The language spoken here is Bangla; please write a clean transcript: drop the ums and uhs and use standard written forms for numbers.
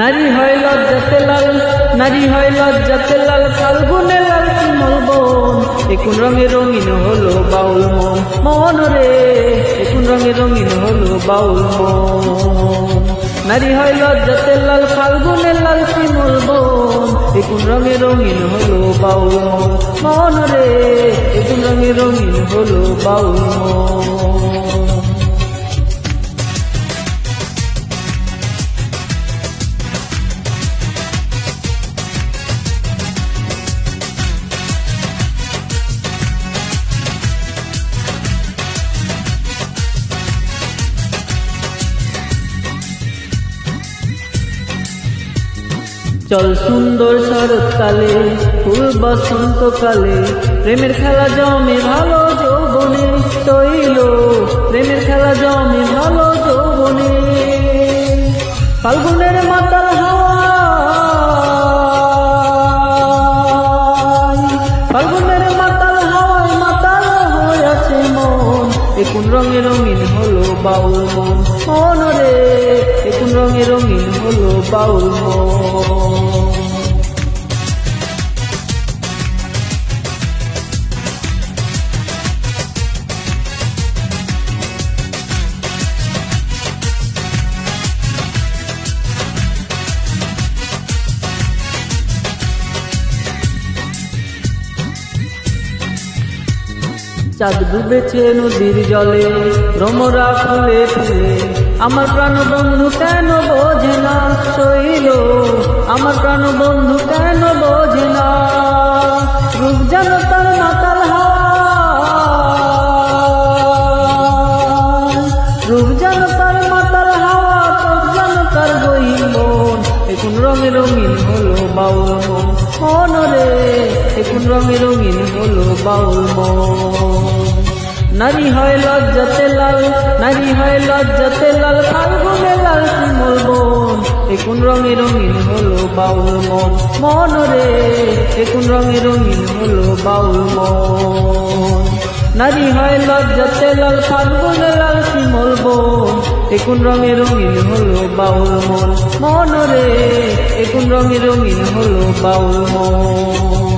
নারী হয় লজ্জাতে লাল, নারী হয় লজ্জাতে লাল, ফাল্গুনে লাল শিমুল বন। কোন রঙে রঙিন হলো বাউল মন, মন রে কোন রঙে রঙিন হলো বাউল মন। নারী হয় লজ্জাতে লাল, ফাল্গুনে লাল শিমুল বন। কোন রঙে রঙিন হলো বাউল মন, মন রে কোন রঙে রঙিন হলো বাউল মন। চল সুন্দর শরৎকালে, ফুল বসন্তকালে, প্রেমের খেলা জমে ভালো যৌবনে। তৈল প্রেমের খেলা জমে ভালো যৌবনে। ফাল্গুনের মাতাল হাওয়া, ফাল্গুনের মাতাল হাওয়ায় মাতাল হয়ে আছে মন। কোন রঙে রঙিন হলো বাউল মন, মন রে কোন রঙে রঙিন হলো বাউল মন। চাঁদ ডুবেছে নদীর জলে, ভ্রমরা ফুলে ফুলে, আমার প্রাণ বন্ধু কেন বোঝে না। শৈল আমার প্রাণ বন্ধু কেন বোঝে না। রূপ যেন তার মাতাল হাওয়া, রূপ যেন তার মাতাল হাওয়া, চোখ যেন তার গহীন মন। কোন রঙে রঙিন হলো বাউল মন, মন রে কোন রঙে রঙিন হলো বাউল মন। নারী হয় লজ্জাতে লাল, নারী হয় লজ্জাতে লাল, ফাল্গুনে লাল শিমুল বন। কোন রঙে রঙিন হলো বাউল মন, মন রে কোন রঙে রঙিন হলো বাউল মন। নারী হয় লজ্জাতে লাল, ফাল্গুনে লাল শিমুল বন। কোন রঙে রঙিন হলো বাউল মন, মন রে কোন রঙে রঙিন হলো বাউল মন।